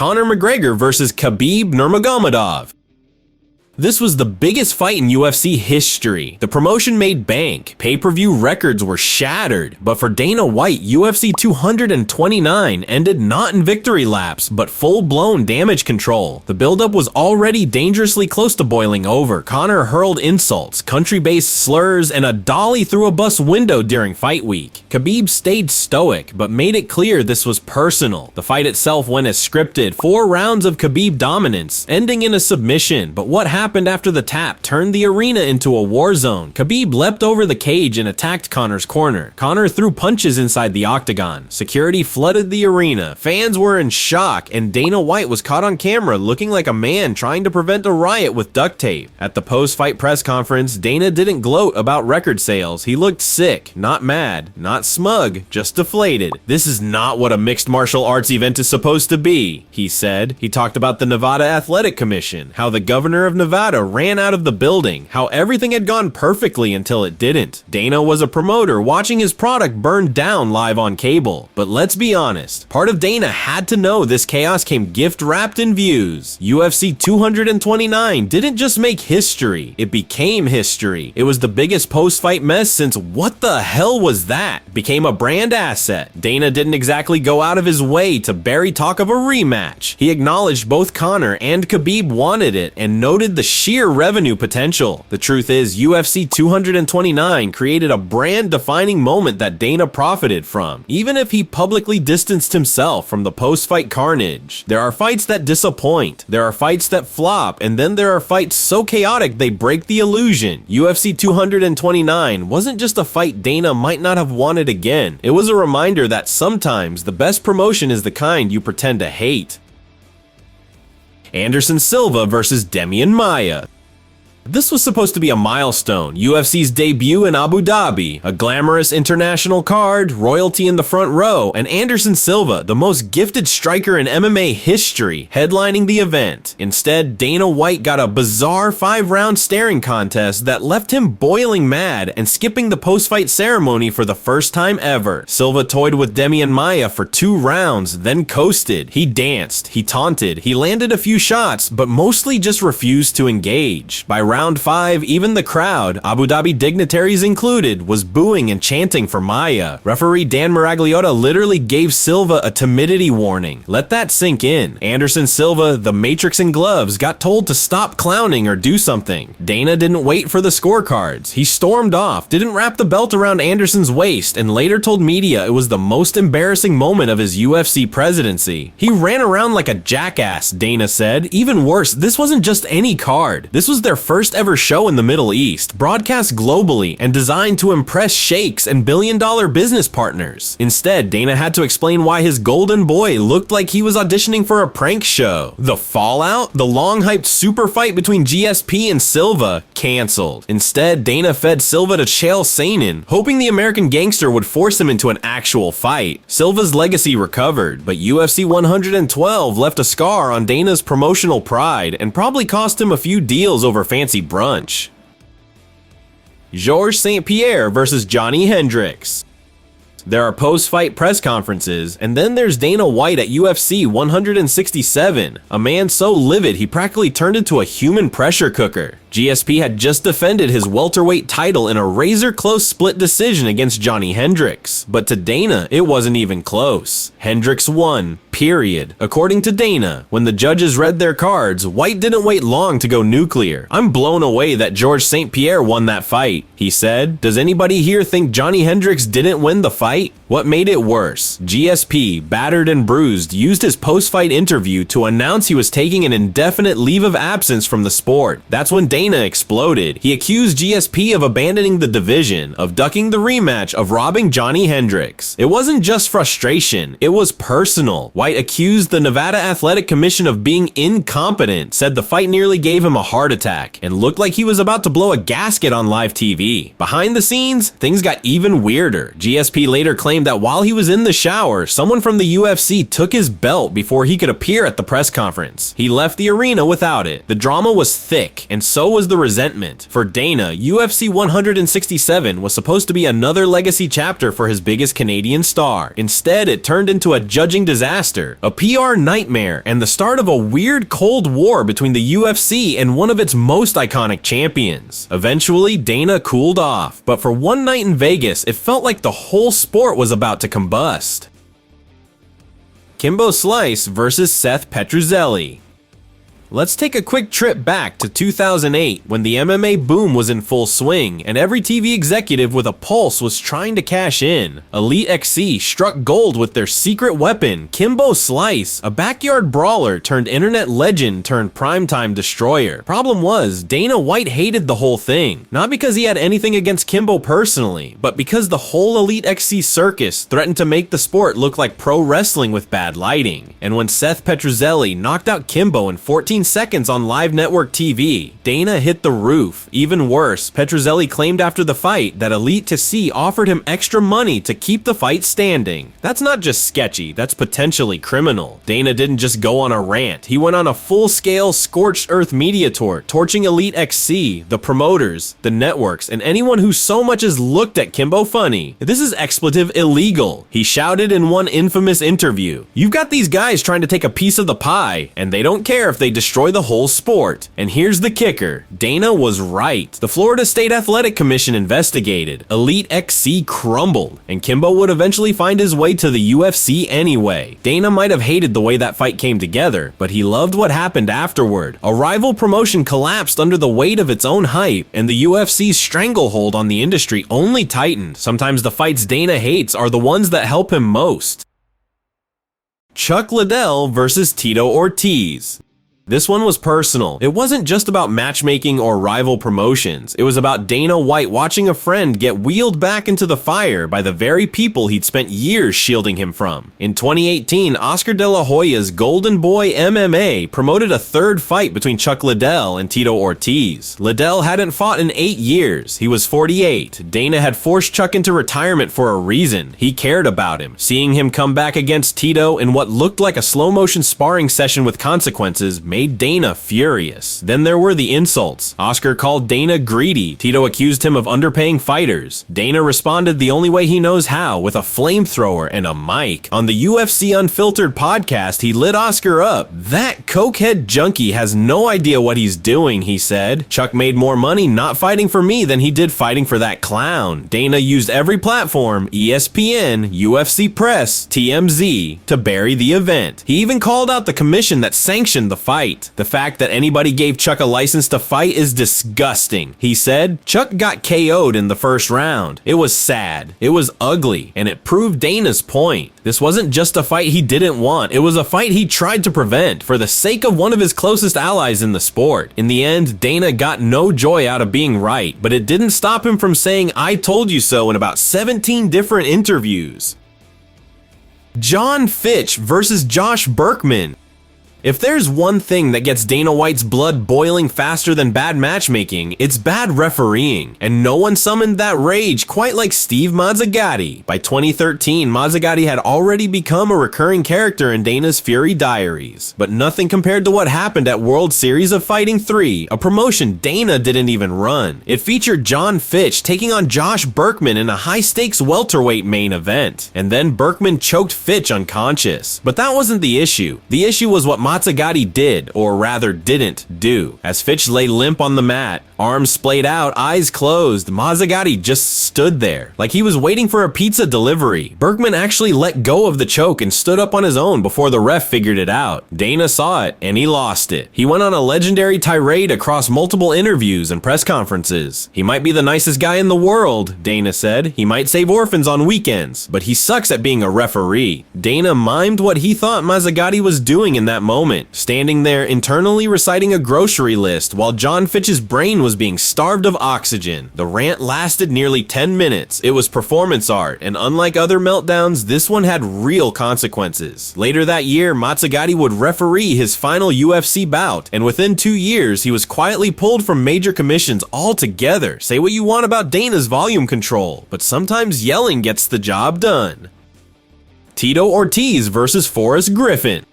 Conor McGregor versus Khabib Nurmagomedov. This was the biggest fight in UFC history. The promotion made bank. Pay-per-view records were shattered. But for Dana White, UFC 229 ended not in victory laps, but full-blown damage control. The buildup was already dangerously close to boiling over. Conor hurled insults, country-based slurs, and a dolly through a bus window during fight week. Khabib stayed stoic, but made it clear this was personal. The fight itself went as scripted. 4 rounds of Khabib dominance, ending in a submission. But what happened after the tap turned the arena into a war zone. Khabib leapt over the cage and attacked Conor's corner. Conor threw punches inside the octagon. Security flooded the arena. Fans were in shock, and Dana White was caught on camera looking like a man trying to prevent a riot with duct tape. At the post-fight press conference, Dana didn't gloat about record sales. He looked sick, not mad, not smug, just deflated. "This is not what a mixed martial arts event is supposed to be," he said. He talked about the Nevada Athletic Commission, how the governor of Nevada ran out of the building, how everything had gone perfectly until it didn't. Dana was a promoter watching his product burn down live on cable. But let's be honest, part of Dana had to know this chaos came gift wrapped in views. UFC 229 didn't just make history, it became history. It was the biggest post-fight mess since what the hell was that? Became a brand asset. Dana didn't exactly go out of his way to bury talk of a rematch. He acknowledged both Conor and Khabib wanted it and noted the sheer revenue potential. The truth is, UFC 229 created a brand-defining moment that Dana profited from, even if he publicly distanced himself from the post-fight carnage. There are fights that disappoint, there are fights that flop, and then there are fights so chaotic they break the illusion. UFC 229 wasn't just a fight Dana might not have wanted again. It was a reminder that sometimes the best promotion is the kind you pretend to hate. Anderson Silva versus Damian Maia. This was supposed to be a milestone, UFC's debut in Abu Dhabi, a glamorous international card, royalty in the front row, and Anderson Silva, the most gifted striker in MMA history, headlining the event. Instead, Dana White got a bizarre 5-round staring contest that left him boiling mad and skipping the post-fight ceremony for the first time ever. Silva toyed with Damian Maia for 2 rounds, then coasted. He danced, he taunted, he landed a few shots, but mostly just refused to engage. By round 5, even the crowd, Abu Dhabi dignitaries included, was booing and chanting for Maia. Referee Dan Miragliotta literally gave Silva a timidity warning. Let that sink in. Anderson Silva, the Matrix in gloves, got told to stop clowning or do something. Dana didn't wait for the scorecards. He stormed off, didn't wrap the belt around Anderson's waist, and later told media it was the most embarrassing moment of his UFC presidency. He ran around like a jackass, Dana said. Even worse, this wasn't just any card. This was their first ever show in the Middle East, broadcast globally and designed to impress sheikhs and billion-dollar business partners. Instead, Dana had to explain why his golden boy looked like he was auditioning for a prank show. The fallout? The long-hyped super fight between GSP and Silva? Canceled. Instead, Dana fed Silva to Chael Sonnen, hoping the American gangster would force him into an actual fight. Silva's legacy recovered, but UFC 112 left a scar on Dana's promotional pride and probably cost him a few deals over fancy brunch. St-Pierre versus Johny Hendricks. There are post-fight press conferences, and then there's Dana White at UFC 167, a man so livid he practically turned into a human pressure cooker. GSP had just defended his welterweight title in a razor-close split decision against Johny Hendricks, but to Dana, it wasn't even close. Hendricks won, period. According to Dana, when the judges read their cards, White didn't wait long to go nuclear. "I'm blown away that St-Pierre won that fight," he said. "Does anybody here think Johny Hendricks didn't win the fight?" What made it worse? GSP, battered and bruised, used his post-fight interview to announce he was taking an indefinite leave of absence from the sport. That's when Dana exploded. He accused GSP of abandoning the division, of ducking the rematch, of robbing Johny Hendricks. It wasn't just frustration, it was personal. White accused the Nevada Athletic Commission of being incompetent, said the fight nearly gave him a heart attack, and looked like he was about to blow a gasket on live TV. Behind the scenes, things got even weirder. GSP later claimed claimed that while he was in the shower, someone from the UFC took his belt before he could appear at the press conference. He left the arena without it. The drama was thick, and so was the resentment. For Dana, UFC 167 was supposed to be another legacy chapter for his biggest Canadian star. Instead, it turned into a judging disaster, a PR nightmare, and the start of a weird Cold War between the UFC and one of its most iconic champions. Eventually, Dana cooled off, but for one night in Vegas, it felt like the whole sport was about to combust. Kimbo Slice versus Seth Petruzelli. Let's take a quick trip back to 2008 when the MMA boom was in full swing and every TV executive with a pulse was trying to cash in. Elite XC struck gold with their secret weapon, Kimbo Slice, a backyard brawler turned internet legend turned primetime destroyer. Problem was, Dana White hated the whole thing, not because he had anything against Kimbo personally, but because the whole Elite XC circus threatened to make the sport look like pro wrestling with bad lighting. And when Seth Petruzelli knocked out Kimbo in 14 seconds on live network TV, Dana hit the roof. Even worse, Petruzelli claimed after the fight that Elite to See offered him extra money to keep the fight standing. That's not just sketchy, that's potentially criminal. Dana didn't just go on a rant, he went on a full-scale scorched earth media tour, torching Elite XC, the promoters, the networks, and anyone who so much as looked at Kimbo funny. This is expletive illegal. He shouted in one infamous interview, "You've got these guys trying to take a piece of the pie, and they don't care if they destroy the whole sport." And here's the kicker, Dana was right. The Florida State Athletic Commission investigated. Elite XC crumbled, and Kimbo would eventually find his way to the UFC anyway. Dana might have hated the way that fight came together, but he loved what happened afterward. A rival promotion collapsed under the weight of its own hype, and the UFC's stranglehold on the industry only tightened. Sometimes the fights Dana hates are the ones that help him most. Chuck Liddell versus Tito Ortiz. This one was personal. It wasn't just about matchmaking or rival promotions. It was about Dana White watching a friend get wheeled back into the fire by the very people he'd spent years shielding him from. In 2018, Oscar De La Hoya's Golden Boy MMA promoted a third fight between Chuck Liddell and Tito Ortiz. Liddell hadn't fought in 8 years. He was 48. Dana had forced Chuck into retirement for a reason. He cared about him. Seeing him come back against Tito in what looked like a slow-motion sparring session with consequences made Dana furious. Then there were the insults. Oscar called Dana greedy. Tito accused him of underpaying fighters. Dana responded the only way he knows how, with a flamethrower and a mic. On the UFC Unfiltered podcast, he lit Oscar up. "That cokehead junkie has no idea what he's doing," he said. "Chuck made more money not fighting for me than he did fighting for that clown." Dana used every platform, ESPN, UFC Press, TMZ, to bury the event. He even called out the commission that sanctioned the fight. The fact that anybody gave Chuck a license to fight is disgusting. He said, "Chuck got KO'd in the first round. It was sad. It was ugly. And it proved Dana's point. This wasn't just a fight he didn't want. It was a fight he tried to prevent for the sake of one of his closest allies in the sport." In the end, Dana got no joy out of being right, but it didn't stop him from saying "I told you so" in about 17 different interviews. John Fitch versus Josh Burkman. If there's one thing that gets Dana White's blood boiling faster than bad matchmaking, it's bad refereeing. And no one summoned that rage quite like Steve Mazzagatti. By 2013, Mazzagatti had already become a recurring character in Dana's Fury diaries. But nothing compared to what happened at World Series of Fighting 3, a promotion Dana didn't even run. It featured John Fitch taking on Josh Burkman in a high-stakes welterweight main event. And then Burkman choked Fitch unconscious. But that wasn't the issue. The issue was what Mazzagatti did, or rather didn't, do. As Fitch lay limp on the mat, arms splayed out, eyes closed, Mazzagatti just stood there, like he was waiting for a pizza delivery. Burkman actually let go of the choke and stood up on his own before the ref figured it out. Dana saw it, and he lost it. He went on a legendary tirade across multiple interviews and press conferences. He might be the nicest guy in the world, Dana said. He might save orphans on weekends, but he sucks at being a referee. Dana mimed what he thought Mazzagatti was doing in that moment. moment, standing there internally reciting a grocery list while John Fitch's brain was being starved of oxygen. The rant lasted nearly 10 minutes. It was performance art, and unlike other meltdowns, this one had real consequences. Later that year, Matsugati would referee his final UFC bout, and within 2 years, he was quietly pulled from major commissions altogether. Say what you want about Dana's volume control, but sometimes yelling gets the job done. Tito Ortiz versus Forrest Griffin.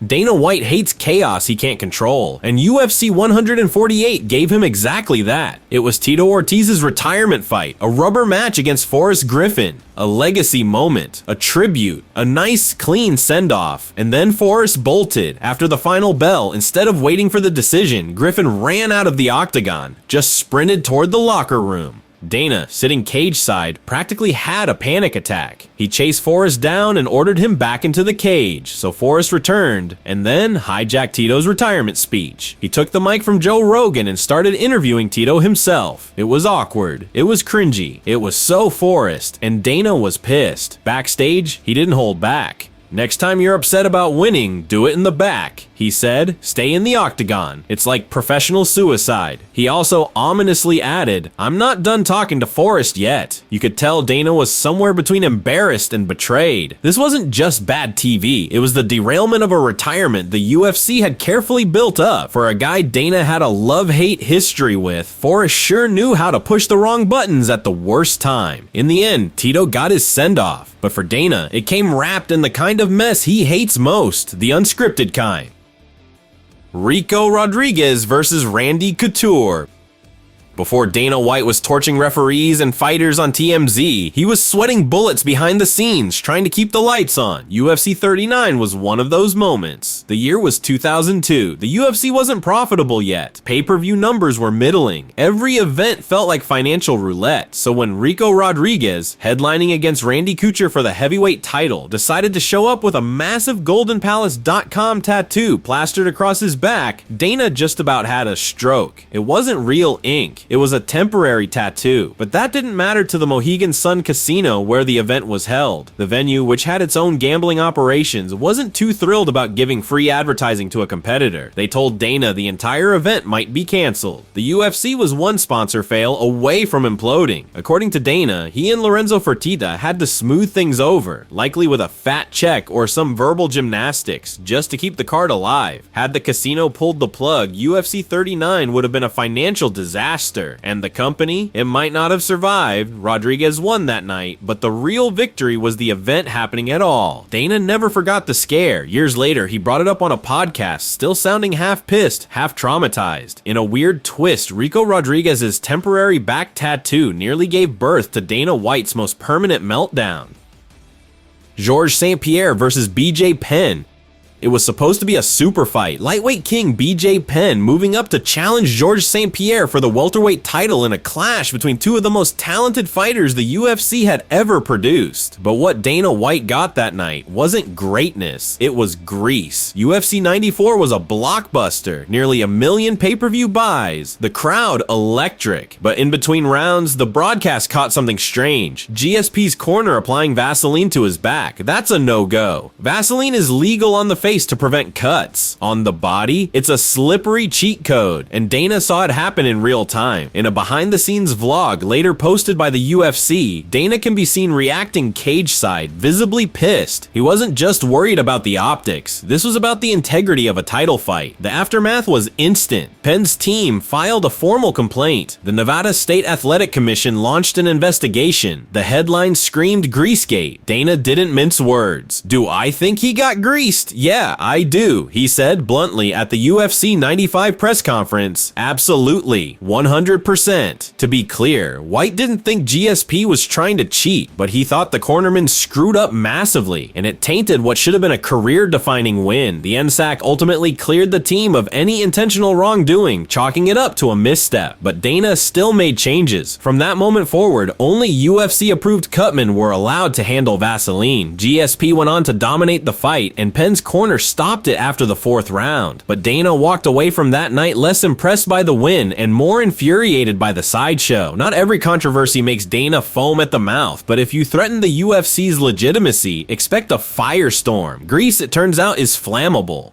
Dana White hates chaos he can't control, and UFC 148 gave him exactly that. It was Tito Ortiz's retirement fight, a rubber match against Forrest Griffin, a legacy moment, a tribute, a nice, clean send-off, and then Forrest bolted. After the final bell, instead of waiting for the decision, Griffin ran out of the octagon, just sprinted toward the locker room. Dana, sitting cage side, practically had a panic attack. He chased Forrest down and ordered him back into the cage, so Forrest returned, and then hijacked Tito's retirement speech. He took the mic from Joe Rogan and started interviewing Tito himself. It was awkward, it was cringy, it was so Forrest, and Dana was pissed. Backstage, he didn't hold back. "Next time you're upset about winning, do it in the back," he said. "Stay in the octagon. It's like professional suicide." He also ominously added, "I'm not done talking to Forrest yet." You could tell Dana was somewhere between embarrassed and betrayed. This wasn't just bad TV, it was the derailment of a retirement the UFC had carefully built up. For a guy Dana had a love-hate history with, Forrest sure knew how to push the wrong buttons at the worst time. In the end, Tito got his send-off, but for Dana, it came wrapped in the kind of mess he hates most, the unscripted kind. Ricco Rodriguez versus Randy Couture. Before Dana White was torching referees and fighters on TMZ, he was sweating bullets behind the scenes, trying to keep the lights on. UFC 39 was one of those moments. The year was 2002. The UFC wasn't profitable yet. Pay-per-view numbers were middling. Every event felt like financial roulette. So when Ricco Rodriguez, headlining against Randy Couture for the heavyweight title, decided to show up with a massive GoldenPalace.com tattoo plastered across his back, Dana just about had a stroke. It wasn't real ink. It was a temporary tattoo, but that didn't matter to the Mohegan Sun Casino where the event was held. The venue, which had its own gambling operations, wasn't too thrilled about giving free advertising to a competitor. They told Dana the entire event might be canceled. The UFC was one sponsor fail away from imploding. According to Dana, he and Lorenzo Fertitta had to smooth things over, likely with a fat check or some verbal gymnastics, just to keep the card alive. Had the casino pulled the plug, UFC 39 would have been a financial disaster. And the company, it might not have survived. Rodriguez won that night, but the real victory was the event happening at all. Dana never forgot the scare. Years later, he brought it up on a podcast, still sounding half pissed, half traumatized. In a weird twist, Ricco Rodriguez's temporary back tattoo nearly gave birth to Dana White's most permanent meltdown. Georges St-Pierre versus BJ Penn. It was supposed to be a super fight. Lightweight king BJ Penn moving up to challenge Georges St-Pierre for the welterweight title in a clash between two of the most talented fighters the UFC had ever produced. But what Dana White got that night wasn't greatness, it was grease. UFC 94 was a blockbuster, nearly 1 million pay-per-view buys, the crowd electric. But in between rounds, the broadcast caught something strange. GSP's corner applying Vaseline to his back. That's a no-go. Vaseline is legal on the face to prevent cuts. On the body, it's a slippery cheat code, and Dana saw it happen in real time. In a behind-the-scenes vlog later posted by the UFC, Dana can be seen reacting cage side, visibly pissed. He wasn't just worried about the optics. This was about the integrity of a title fight. The aftermath was instant. Penn's team filed a formal complaint. The Nevada State Athletic Commission launched an investigation. The headline screamed Greasegate. Dana didn't mince words. Do I think he got greased? Yeah, I do, he said bluntly at the UFC 95 press conference. Absolutely, 100%. To be clear, White didn't think GSP was trying to cheat, but he thought the cornerman screwed up massively, and it tainted what should have been a career-defining win. The NSAC ultimately cleared the team of any intentional wrongdoing, chalking it up to a misstep, but Dana still made changes. From that moment forward, only UFC-approved cutmen were allowed to handle Vaseline. GSP went on to dominate the fight, and Penn's corner stopped it after the 4th round. But Dana walked away from that night less impressed by the win and more infuriated by the sideshow. Not every controversy makes Dana foam at the mouth, but if you threaten the UFC's legitimacy, expect a firestorm. Grease, it turns out, is flammable.